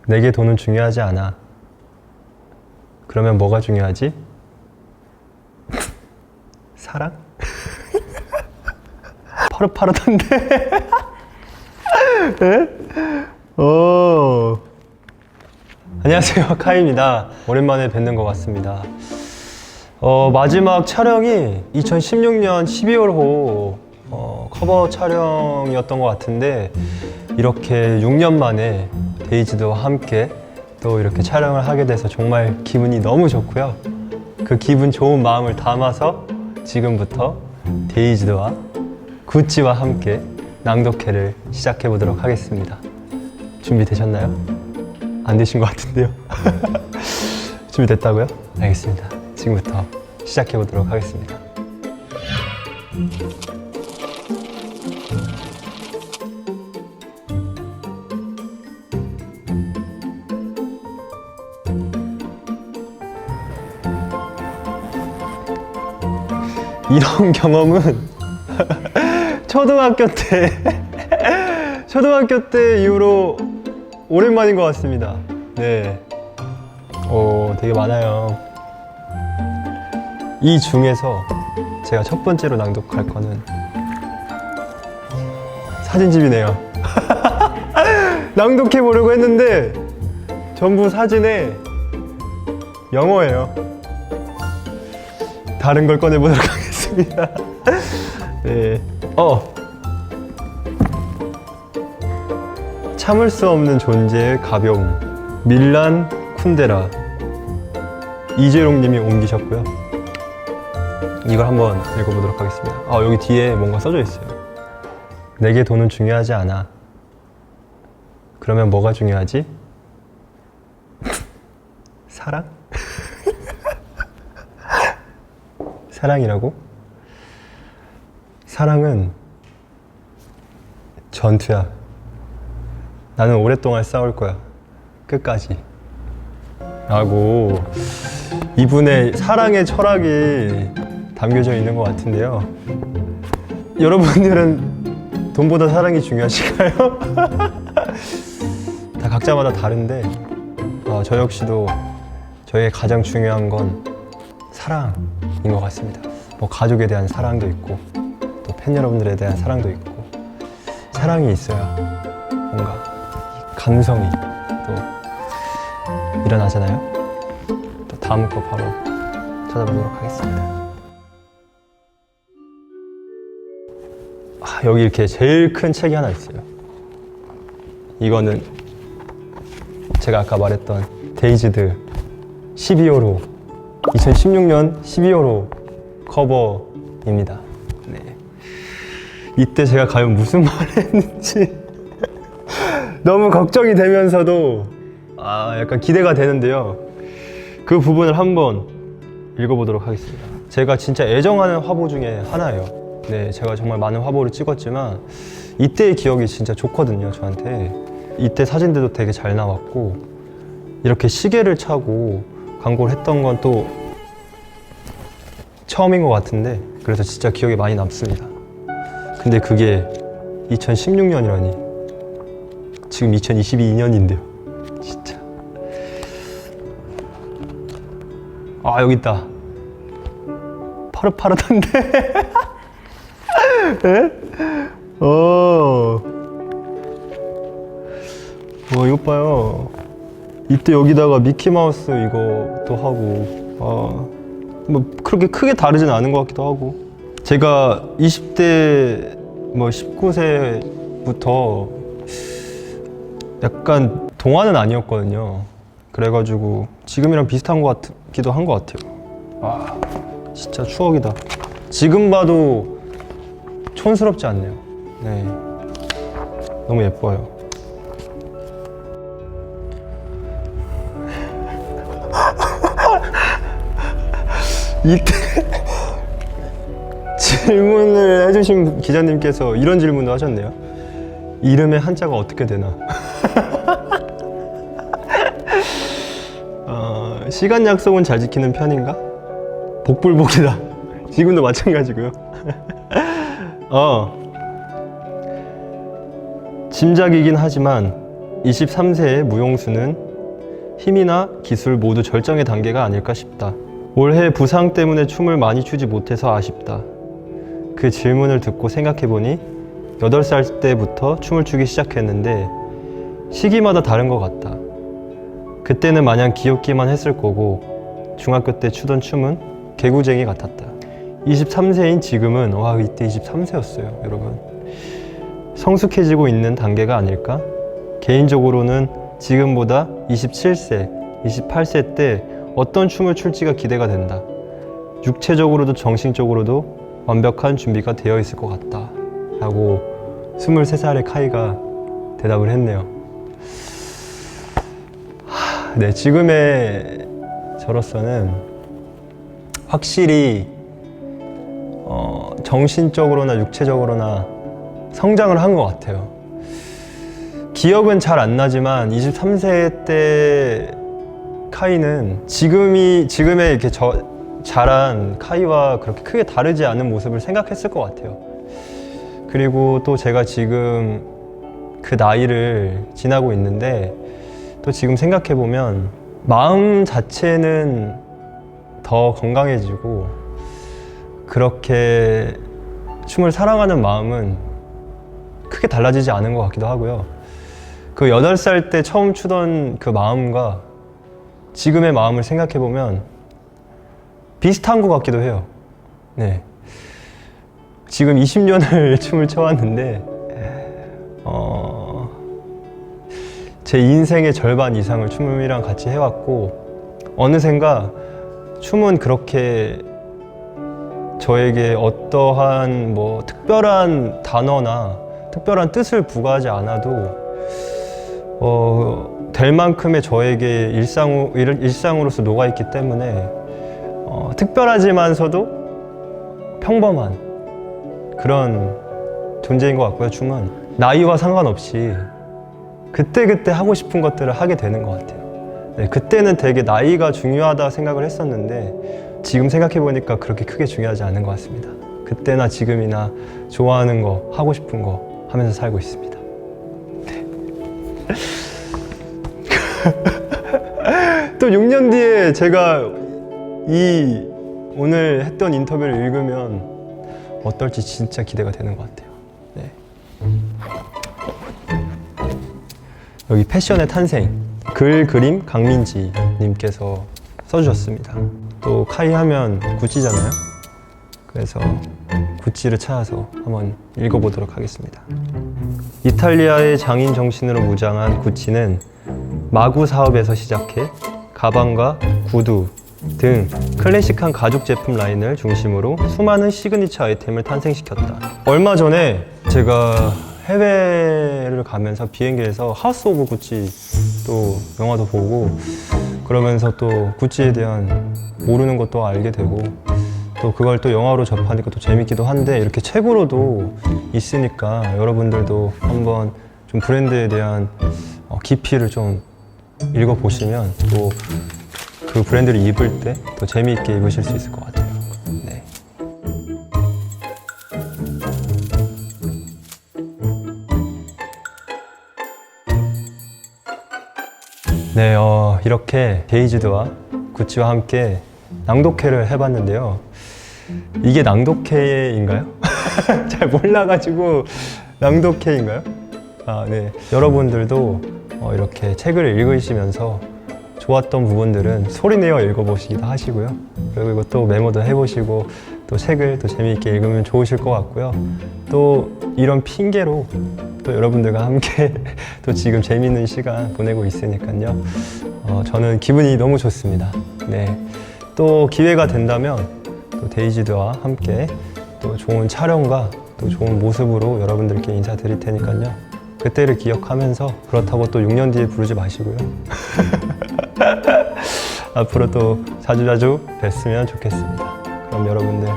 내게 돈은 중요하지 않아. 그러면 뭐가 중요하지? 사랑? 파릇파릇한데? 네? 안녕하세요, 카이입니다. 오랜만에 뵙는 것 같습니다. 마지막 촬영이 2016년 12월호 커버 촬영이었던 것 같은데, 이렇게 6년 만에 데이지드와 함께 또 이렇게 촬영을 하게 돼서 정말 기분이 너무 좋고요. 그 기분 좋은 마음을 담아서 지금부터 데이지드와 구찌와 함께 낭독회를 시작해 보도록 하겠습니다. 준비되셨나요? 안 되신 것 같은데요. 준비됐다고요? 알겠습니다. 지금부터 시작해 보도록 하겠습니다. 이런 경험은 초등학교 때 이후로 오랜만인 것 같습니다. 네. 되게 많아요. 이 중에서 제가 첫 번째로 낭독할 거는 사진집이네요. 낭독해 보려고 했는데 전부 사진에 영어예요. 다른 걸 꺼내보도록 하겠습니다. 네. 참을 수 없는 존재의 가벼움. 밀란 쿤데라. 이재롱 님이 옮기셨고요. 이걸 한번 읽어보도록 하겠습니다. 여기 뒤에 뭔가 써져 있어요. 내게 돈은 중요하지 않아. 그러면 뭐가 중요하지? 사랑? 사랑이라고? 사랑은 전투야. 나는 오랫동안 싸울 거야. 끝까지. 라고 이분의 사랑의 철학이 담겨져 있는 것 같은데요. 여러분들은 돈보다 사랑이 중요하실까요? 다 각자마다 다른데 저 역시도 저에게 가장 중요한 건 사랑인 것 같습니다. 뭐 가족에 대한 사랑도 있고 또 팬 여러분들에 대한 사랑도 있고, 사랑이 있어야 뭔가 감성이 또 일어나잖아요. 또 다음 거 바로 찾아보도록 하겠습니다. 여기 이렇게 제일 큰 책이 하나 있어요. 이거는 제가 아까 말했던 데이지드 12월호 2016년 12월호 커버입니다. 네. 이때 제가 과연 무슨 말을 했는지 너무 걱정이 되면서도 약간 기대가 되는데요. 그 부분을 한번 읽어보도록 하겠습니다. 제가 진짜 애정하는 화보 중에 하나예요. 네, 제가 정말 많은 화보를 찍었지만 이때의 기억이 진짜 좋거든요, 저한테. 이때 사진들도 되게 잘 나왔고, 이렇게 시계를 차고 광고를 했던 건 또 처음인 것 같은데, 그래서 진짜 기억에 많이 남습니다. 근데 그게 2016년이라니. 지금 2022년인데요. 진짜. 여기 있다. 파릇파릇한데? 네? 이것 봐요. 이때 여기다가 미키마우스 이것도 하고, 뭐 그렇게 크게 다르진 않은 것 같기도 하고. 제가 20대 뭐 19세부터 약간 동안은 아니었거든요. 그래가지고 지금이랑 비슷한 것 같기도 한 것 같아요. 진짜 추억이다. 지금 봐도 촌스럽지 않네요. 네, 너무 예뻐요. 이때 질문을 해주신 기자님께서 이런 질문도 하셨네요. 이름의 한자가 어떻게 되나? 시간 약속은 잘 지키는 편인가? 복불복이다. 지금도 마찬가지고요. 짐작이긴 하지만 23세의 무용수는 힘이나 기술 모두 절정의 단계가 아닐까 싶다. 올해 부상 때문에 춤을 많이 추지 못해서 아쉽다. 그 질문을 듣고 생각해보니 8살 때부터 춤을 추기 시작했는데 시기마다 다른 것 같다. 그때는 마냥 귀엽기만 했을 거고 중학교 때 추던 춤은 개구쟁이 같았다. 23세인 지금은 와 이때 23세였어요 여러분. 성숙해지고 있는 단계가 아닐까? 개인적으로는 지금보다 27세, 28세 때 어떤 춤을 출지가 기대가 된다. 육체적으로도 정신적으로도 완벽한 준비가 되어 있을 것 같다 라고 23살의 카이가 대답을 했네요. 네, 지금의 저로서는 확실히 정신적으로나 육체적으로나 성장을 한 것 같아요. 기억은 잘 안 나지만 23세 때 카이는 지금의 이렇게 자란 카이와 그렇게 크게 다르지 않은 모습을 생각했을 것 같아요. 그리고 또 제가 지금 그 나이를 지나고 있는데 또 지금 생각해보면 마음 자체는 더 건강해지고 그렇게 춤을 사랑하는 마음은 크게 달라지지 않은 것 같기도 하고요. 그 8살 때 처음 추던 그 마음과 지금의 마음을 생각해보면 비슷한 것 같기도 해요. 네. 지금 20년을 춤을 춰왔는데 제 인생의 절반 이상을 춤이랑 같이 해왔고 어느샌가 춤은 그렇게 저에게 어떠한 뭐 특별한 단어나 특별한 뜻을 부과하지 않아도 될 만큼의 저에게 일상으로서 녹아있기 때문에 특별하지만서도 평범한 그런 존재인 것 같고요. 춤은 나이와 상관없이 그때그때 하고 싶은 것들을 하게 되는 것 같아요. 네, 그때는 되게 나이가 중요하다 생각을 했었는데 지금 생각해보니까 그렇게 크게 중요하지 않은 것 같습니다. 그때나 지금이나 좋아하는 거, 하고 싶은 거 하면서 살고 있습니다. 네. 또 6년 뒤에 제가 이 오늘 했던 인터뷰를 읽으면 어떨지 진짜 기대가 되는 것 같아요. 네. 여기 패션의 탄생, 글 그림 강민지 님께서 써주셨습니다. 또 카이 하면 구찌잖아요. 그래서 구찌를 찾아서 한번 읽어보도록 하겠습니다. 이탈리아의 장인 정신으로 무장한 구찌는 마구 사업에서 시작해 가방과 구두 등 클래식한 가죽 제품 라인을 중심으로 수많은 시그니처 아이템을 탄생시켰다. 얼마 전에 제가 해외를 가면서 비행기에서 하우스 오브 구찌 또 영화도 보고 그러면서 또 구찌에 대한 모르는 것도 알게 되고 또 그걸 또 영화로 접하니까 또 재밌기도 한데 이렇게 책으로도 있으니까 여러분들도 한번 좀 브랜드에 대한 깊이를 좀 읽어보시면 또 그 브랜드를 입을 때 더 재미있게 입으실 수 있을 것 같아요. 네. 네, 이렇게 데이지드와 구찌와 함께 낭독회를 해봤는데요. 이게 낭독회인가요? 잘 몰라가지고 낭독회인가요? 아, 네. 여러분들도 이렇게 책을 읽으시면서 좋았던 부분들은 소리내어 읽어보시기도 하시고요. 그리고 또 메모도 해보시고 또 책을 또 재미있게 읽으면 좋으실 것 같고요. 또 이런 핑계로 또 여러분들과 함께 또 지금 재미있는 시간 보내고 있으니까요. 저는 기분이 너무 좋습니다. 네. 또 기회가 된다면 또 데이지드와 함께 또 좋은 촬영과 또 좋은 모습으로 여러분들께 인사드릴 테니까요. 그때를 기억하면서 그렇다고 또 6년 뒤에 부르지 마시고요. 앞으로 또 자주자주 뵀으면 좋겠습니다. 그럼 여러분들